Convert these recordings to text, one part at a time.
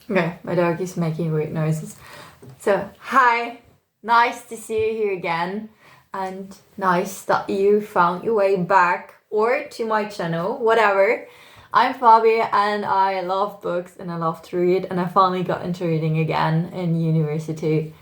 Okay, my dog is making weird noises. So, hi, nice to see you here again, and nice that you found your way back or to my channel, whatever. I'm Fabie and I love books and I love to read, and I finally got into reading again in university.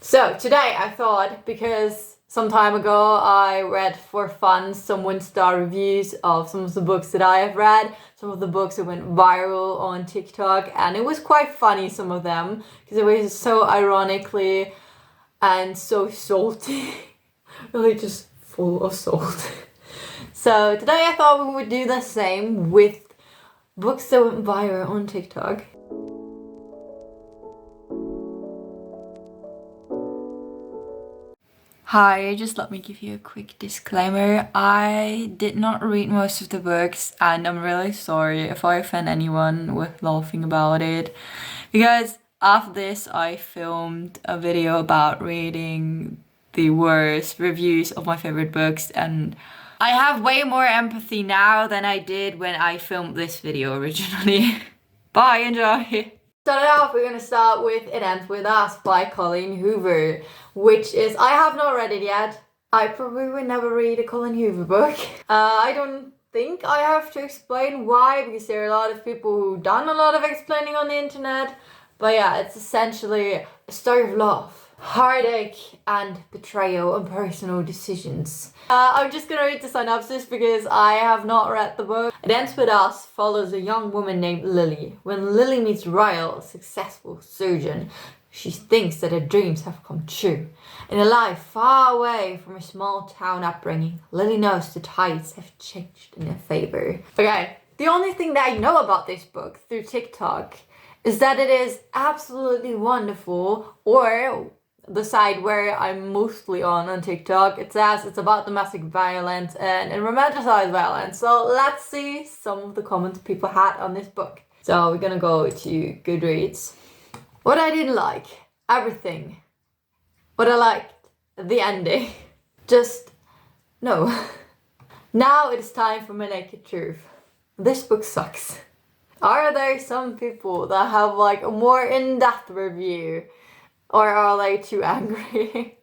So today I thought, because some time ago I read for fun some 1-star reviews of some of the books that I have read, some of the books that went viral on TikTok, and it was quite funny, some of them, because it was so ironically and so salty, really just full of salt. So today I thought we would do the same with books that went viral on TikTok. Hi, just let me give you a quick disclaimer. I did not read most of the books and I'm really sorry if I offend anyone with laughing about it, because after this I filmed a video about reading the worst reviews of my favorite books, and I have way more empathy now than I did when I filmed this video originally. Bye, enjoy! Started off, we're gonna start with It Ends With Us by Colleen Hoover, which is, I have not read it yet. I probably would never read a Colleen Hoover book. I don't think I have to explain why, because there are a lot of people who've done a lot of explaining on the internet. But yeah, it's essentially a story of love, heartache, and betrayal and personal decisions. I'm just gonna read the synopsis because I have not read the book. It Ends With Us follows a young woman named Lily. When Lily meets Ryle, a successful surgeon, she thinks that her dreams have come true. In a life far away from her small town upbringing, Lily knows the tides have changed in her favor. Okay, the only thing that I know about this book through TikTok is that it is absolutely wonderful, or the side where I'm mostly on TikTok, it says it's about domestic violence and romanticized violence. So let's see some of the comments people had on this book. So we're gonna go to Goodreads. What I didn't like, everything. What I liked, the ending. Just, no. Now it is time for my naked truth. This book sucks. Are there some people that have like a more in-depth review? Or are they too angry?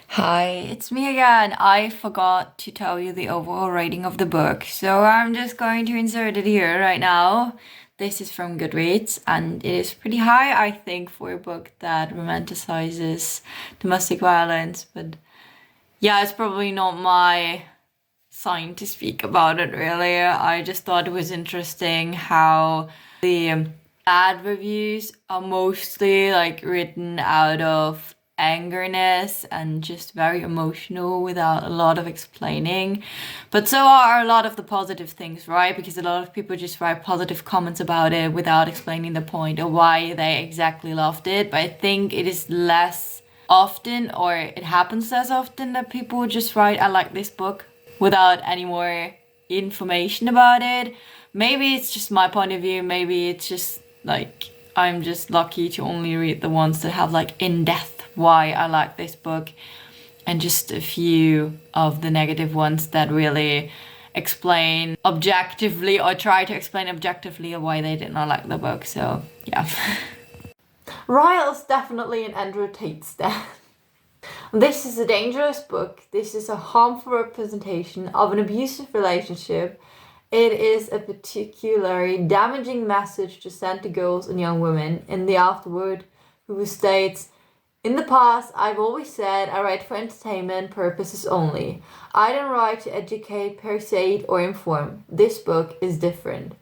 Hi, it's me again. I forgot to tell you the overall rating of the book, so I'm just going to insert it here right now. This is from Goodreads, and it is pretty high, I think, for a book that romanticizes domestic violence. But yeah, it's probably not my sign to speak about it, really. I just thought it was interesting how the bad reviews are mostly like written out of angerness and just very emotional without a lot of explaining. But so are a lot of the positive things, right? Because a lot of people just write positive comments about it without explaining the point or why they exactly loved it. But I think it is less often, or it happens less often, that people just write, I like this book, without any more information about it. Maybe it's just my point of view, maybe it's just like I'm just lucky to only read the ones that have like in-depth why I like this book, and just a few of the negative ones that really explain objectively or try to explain objectively why they did not like the book. So yeah. Ryle's definitely an Andrew Tate stan. This is a dangerous book. This is a harmful representation of an abusive relationship. It is a particularly damaging message to send to girls and young women. In the afterword, who states, "In the past, I've always said I write for entertainment purposes only. I don't write to educate, persuade, or inform. This book is different."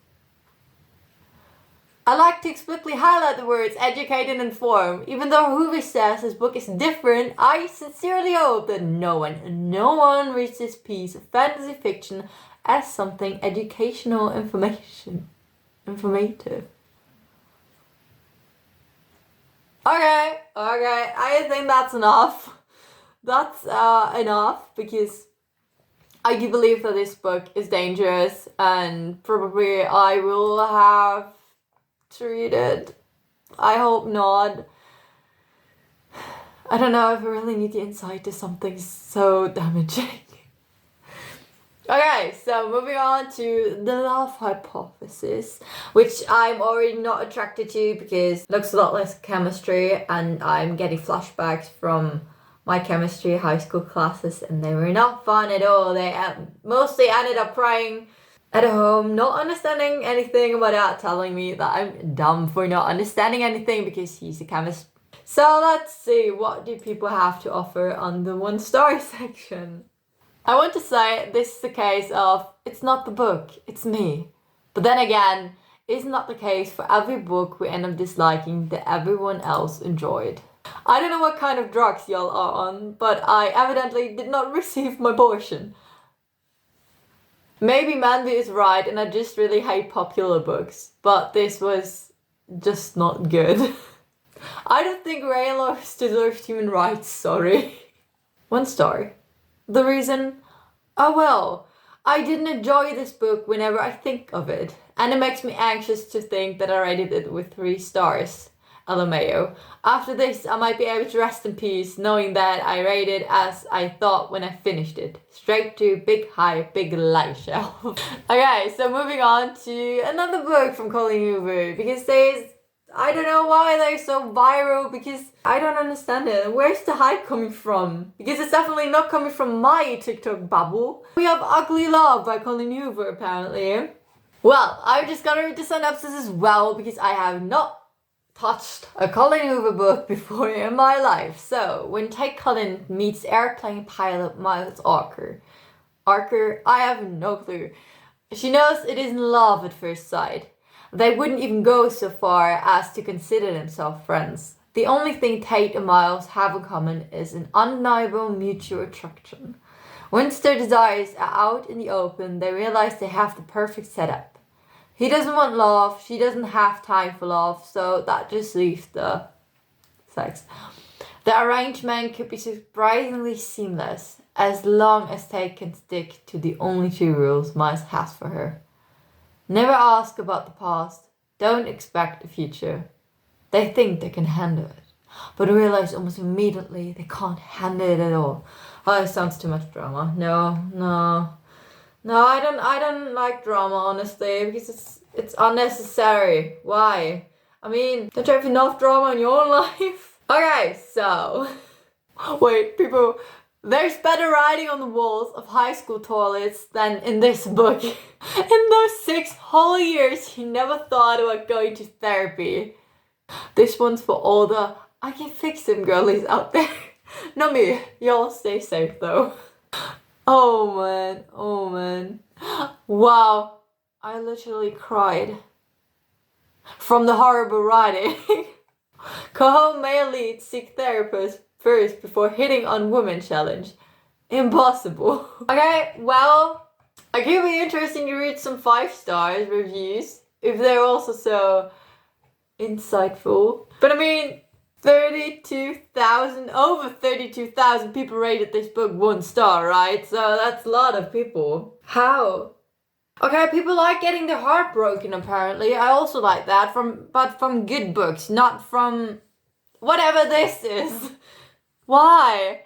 I like to explicitly highlight the words educate and inform. Even though Hoover says his book is different, I sincerely hope that no one reads this piece of fantasy fiction as something educational, informative. Okay, I think that's enough. That's enough, because I do believe that this book is dangerous, and probably I will have to read it. I hope not. I don't know if I really need the insight to something so damaging. Okay, so moving on to the love hypothesis, which I'm already not attracted to because it looks a lot less chemistry, and I'm getting flashbacks from my chemistry high school classes, and they were not fun at all. They mostly ended up crying at home, not understanding anything, about that, telling me that I'm dumb for not understanding anything because he's a chemist. So let's see, what do people have to offer on the 1-star section? I want to say this is the case of, it's not the book, it's me. But then again, it's not the case for every book we end up disliking that everyone else enjoyed. I don't know what kind of drugs y'all are on, but I evidently did not receive my portion. Maybe Mandy is right and I just really hate popular books, but this was just not good. I don't think Raylors deserves human rights, sorry. 1 star. The reason? Oh well, I didn't enjoy this book whenever I think of it, and it makes me anxious to think that I rated it with 3 stars. LMAO. After this, I might be able to rest in peace knowing that I rated as I thought when I finished it. Straight to big high, big light shelf. Okay, so moving on to another book from Colleen Hoover, because I don't know why they're so viral, because I don't understand it. Where's the hype coming from? Because it's definitely not coming from my TikTok bubble. We have Ugly Love by Colleen Hoover, apparently. Well, I've just gotta read the synopsis as well, because I have not touched a Colleen Hoover book before in my life. So, when Ty Cullen meets airplane pilot Miles Archer, I have no clue. She knows it isn't love at first sight. They wouldn't even go so far as to consider themselves friends. The only thing Tate and Miles have in common is an undeniable mutual attraction. Once their desires are out in the open, they realize they have the perfect setup. He doesn't want love, she doesn't have time for love, so that just leaves the sex. The arrangement could be surprisingly seamless, as long as Tate can stick to the only 2 rules Miles has for her. Never ask about the past, don't expect the future. They think they can handle it, but realize almost immediately they can't handle it at all. Oh, it sounds too much drama. No, I don't like drama, honestly, because it's unnecessary. Why? I mean, don't you have enough drama in your own life? Okay, so wait, people, there's better writing on the walls of high school toilets than in this book. In those 6 whole years, he never thought about going to therapy. This one's for all the I can fix him girlies out there. Not me. Y'all stay safe though. Oh man. Wow. I literally cried. From the horrible writing. Go male lead seek therapist first before hitting on woman challenge. Impossible. Okay, well, it could be interesting to read some 5 stars reviews if they're also so insightful. But I mean, over 32,000 people rated this book 1 star, right? So that's a lot of people. How? Okay, people like getting their heart broken, apparently. I also like that, but from good books, not from whatever this is. Why?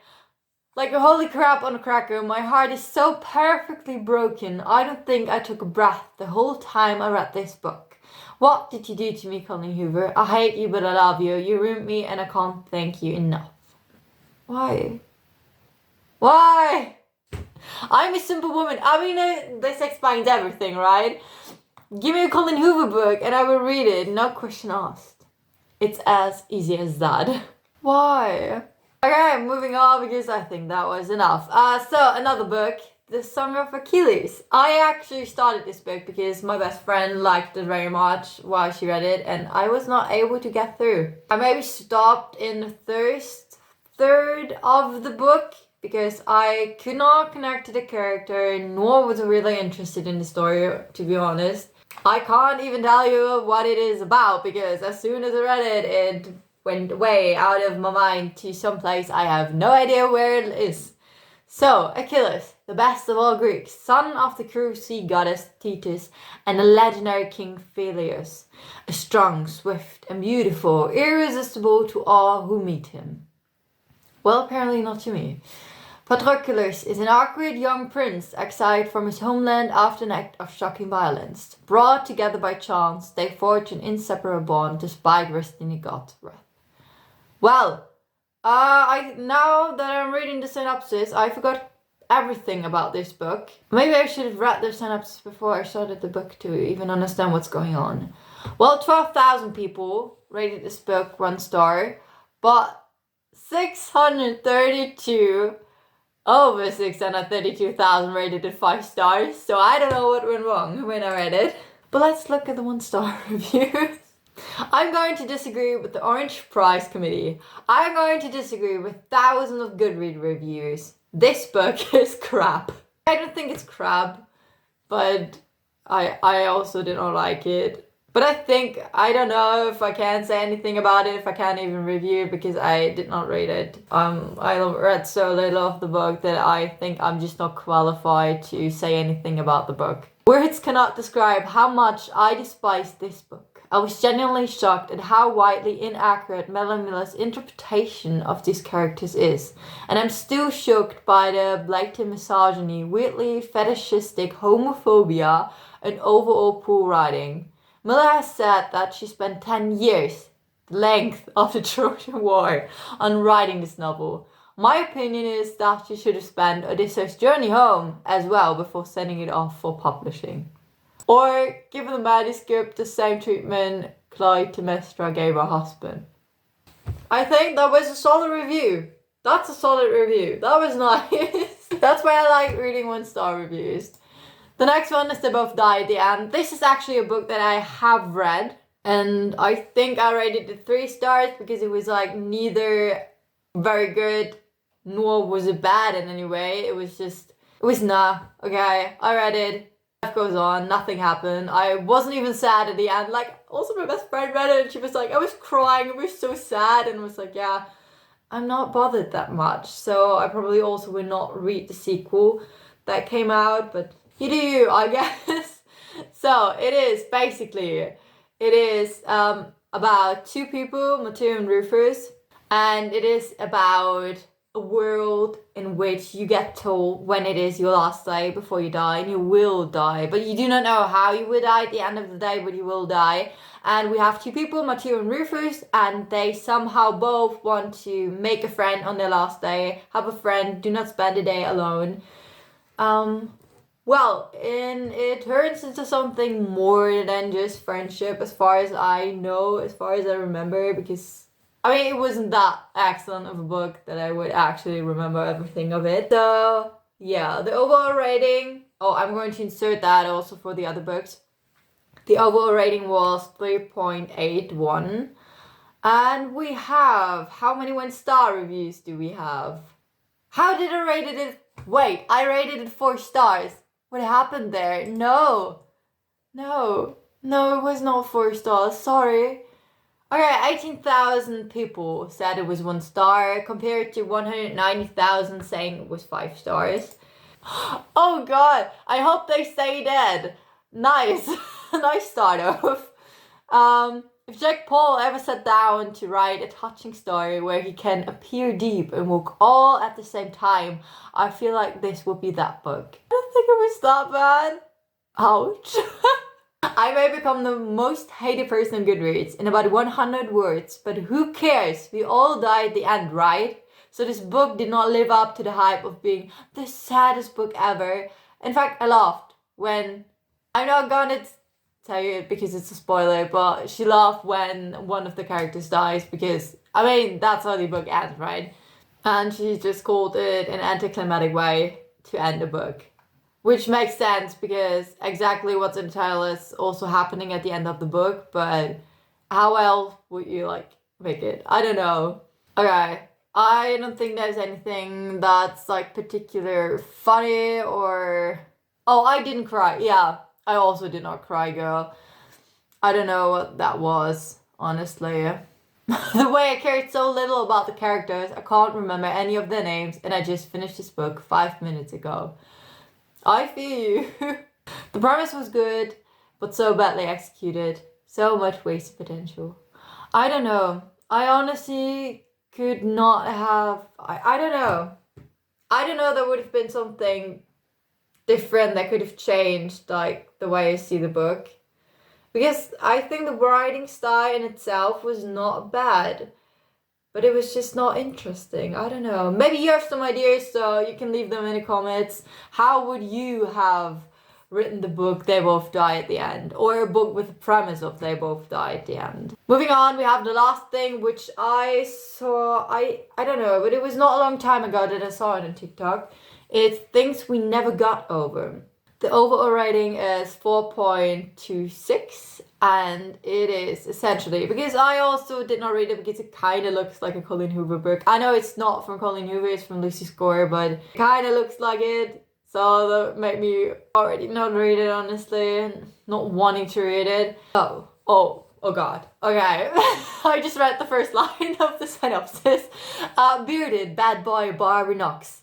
Like, holy crap on a cracker, my heart is so perfectly broken. I don't think I took a breath the whole time I read this book. What did you do to me, Colleen Hoover? I hate you, but I love you. You ruined me, and I can't thank you enough. Why? Why? I'm a simple woman. I mean, this explains everything, right? Give me a Colleen Hoover book, and I will read it. No question asked. It's as easy as that. Why? Okay, moving on because I think that was enough. So another book, The Song of Achilles. I actually started this book because my best friend liked it very much while she read it, and I was not able to get through. I maybe stopped in the third of the book because I could not connect to the character, nor was I really interested in the story, to be honest. I can't even tell you what it is about because as soon as I read it, it went way out of my mind to someplace I have no idea where it is. So, Achilles, the best of all Greeks, son of the cruel sea goddess Thetis and the legendary king Peleus, a strong, swift, and beautiful, irresistible to all who meet him. Well, apparently not to me. Patroclus is an awkward young prince exiled from his homeland after an act of shocking violence. Brought together by chance, they forge an inseparable bond despite risking God's wrath. Well, now that I'm reading the synopsis, I forgot everything about this book. Maybe I should have read the synopsis before I started the book to even understand what's going on. Well, 12,000 people rated this book 1 star, but 632 over 632,000 rated it 5 stars, so I don't know what went wrong when I read it. But let's look at the 1-star reviews. I'm going to disagree with the Orange Prize Committee. I'm going to disagree with thousands of Goodreads reviews. This book is crap. I don't think it's crap, but I also did not like it. But I don't know if I can say anything about it, if I can't even review it, because I did not read it. I read so little of the book that I think I'm just not qualified to say anything about the book. Words cannot describe how much I despise this book. I was genuinely shocked at how widely inaccurate Melanie Miller's interpretation of these characters is. And I'm still shocked by the blatant misogyny, weirdly fetishistic homophobia, and overall poor writing. Miller has said that she spent 10 years, the length of the Trojan War, on writing this novel. My opinion is that she should have spent Odysseus' journey home as well before sending it off for publishing. Or give the manuscript the same treatment Clytemnestra gave her husband. I think that was a solid review. That's a solid review. That was nice. That's why I like reading 1-star reviews. The next one is They Both Die at the End. This is actually a book that I have read. And I think I rated it 3 stars because it was like neither very good nor was it bad in any way. It was nah. Okay, I read it. Life goes on, nothing happened. I wasn't even sad at the end. Like, also my best friend read it and she was like, I was crying, it was so sad, and I was like, yeah, I'm not bothered that much. So I probably also will not read the sequel that came out, but you do you, I guess. So it is about 2 people, Matteo and Rufus, and it is about a world in which you get told when it is your last day before you die, and you will die, but you do not know how you will die at the end of the day, but you will die. And we have 2 people, Matteo and Rufus, and they somehow both want to make a friend on their last day, have a friend, do not spend the day alone. Well, and it turns into something more than just friendship, as far as I know, as far as I remember, because I mean, it wasn't that excellent of a book that I would actually remember everything of it. So, yeah, the overall rating... Oh, I'm going to insert that also for the other books. The overall rating was 3.81. And we have... How many 1-star reviews do we have? How did I rate it? Wait, I rated it 4 stars. What happened there? No, it was not 4 stars. Sorry. Okay, 18,000 people said it was 1 star, compared to 190,000 saying it was 5 stars. Oh god, I hope they stay dead. Nice. Nice start off. If Jack Paul ever sat down to write a touching story where he can appear deep and walk all at the same time, I feel like this would be that book. I don't think it was that bad. Ouch. I may become the most hated person on Goodreads in about 100 words, but who cares? We all die at the end, right? So this book did not live up to the hype of being the saddest book ever. In fact, I laughed when... I'm not gonna tell you it because it's a spoiler, but she laughed when one of the characters dies because, I mean, that's how the book ends, right? And she just called it an anticlimactic way to end the book. Which makes sense because exactly what's in the title is also happening at the end of the book, but how else would you like make it? I don't know. Okay, I don't think there's anything that's like particular funny or... Oh, I didn't cry. Yeah, I also did not cry, girl. I don't know what that was, honestly. The way I cared so little about the characters, I can't remember any of their names, and I just finished this book 5 minutes ago. I feel you. The premise was good, but so badly executed. So much wasted potential. I don't know. I honestly could not have... I don't know. I don't know, there would have been something different that could have changed like the way I see the book. Because I think the writing style in itself was not bad, but it was just not interesting. I don't know. Maybe you have some ideas, so you can leave them in the comments. How would you have written the book They Both Die at the End? Or a book with the premise of They Both Die at the end? Moving on, we have the last thing, which I saw, I don't know, but it was not a long time ago that I saw it on TikTok. It's Things We Never Got Over. The overall rating is 4.26, and it is essentially, because I also did not read it because it kind of looks like a Colleen Hoover book. I know it's not from Colleen Hoover, it's from Lucy Score, but it kind of looks like it. So that made me already not read it, honestly, not wanting to read it. Oh god. Okay, I just read the first line of the synopsis. Bearded bad boy Barbie Knox.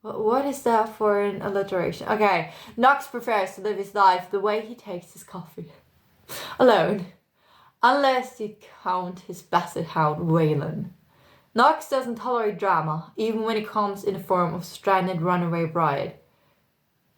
What is that for an alliteration? Okay, Knox prefers to live his life the way he takes his coffee. Alone. Unless you count his basset hound, Waylon. Knox doesn't tolerate drama, even when it comes in the form of stranded runaway bride.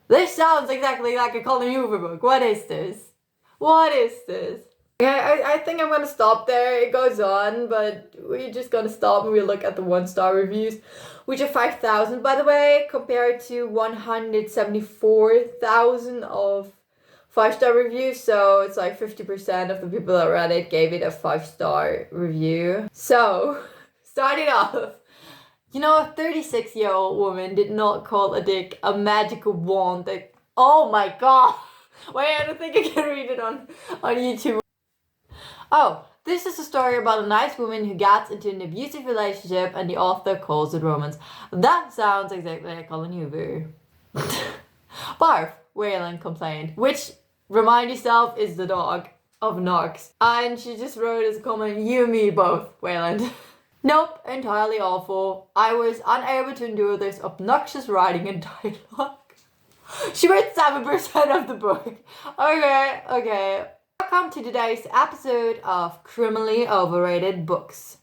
This sounds exactly like a Colleen Hoover book. What is this? What is this? Okay, I think I'm gonna stop there. It goes on, but we're just gonna stop and we'll look at the 1-star reviews, which are 5,000, by the way, compared to 174,000 of 5-star reviews. So it's like 50% of the people that read it gave it a 5-star review. So, starting off, you know, a 36-year-old woman did not call a dick a magical wand that, oh my god. Wait, I don't think I can read it on YouTube. Oh, this is a story about a nice woman who gets into an abusive relationship and the author calls it romance. That sounds exactly like Colleen Hoover. Barf, Waylon complained, which, remind yourself, is the dog of Knox. And she just wrote as a comment, you and me both, Waylon. Nope, entirely awful. I was unable to endure this obnoxious writing and dialogue. She read 7% of the book. Okay. Welcome to today's episode of Criminally Overrated Books.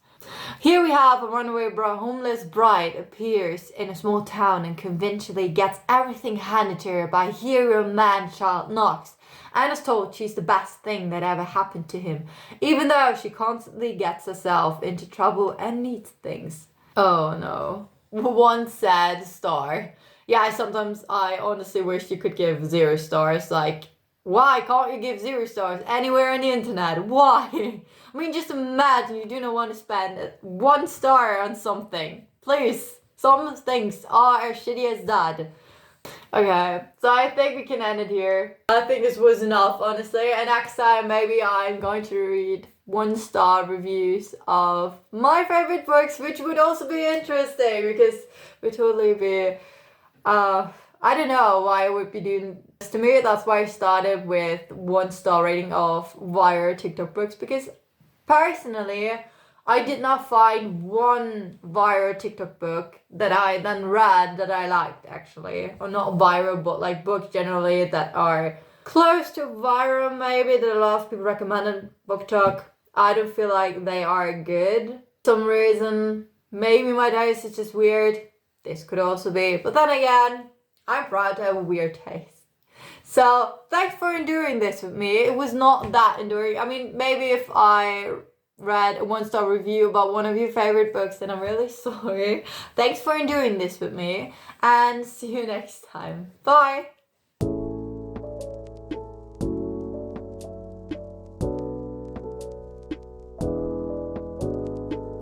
Here we have a runaway homeless bride appears in a small town and conventionally gets everything handed to her by hero man-child Knox, and is told she's the best thing that ever happened to him, even though she constantly gets herself into trouble and needs things. Oh no. 1 sad star. Yeah, sometimes I honestly wish you could give 0 stars, like, why can't you give 0 stars anywhere on the internet? Why? I mean, just imagine you do not want to spend 1 star on something. Please, some things are as shitty as that. Okay, so I think we can end it here. I think this was enough, honestly. And next time, maybe I'm going to read 1-star reviews of my favorite books, which would also be interesting because it would totally be... I don't know why I would be doing this to me. That's why I started with 1-star rating of viral TikTok books, because personally I did not find one viral TikTok book that I then read that I liked, actually. Or not viral, but like books generally that are close to viral, maybe, that a lot of people recommended BookTok. I don't feel like they are good for some reason. Maybe my taste is just weird. This could also be. But then again, I'm proud to have a weird taste. So, thanks for enduring this with me. It was not that enduring. I mean, maybe if I read a 1-star review about one of your favorite books, then I'm really sorry. Thanks for enduring this with me, and see you next time. Bye!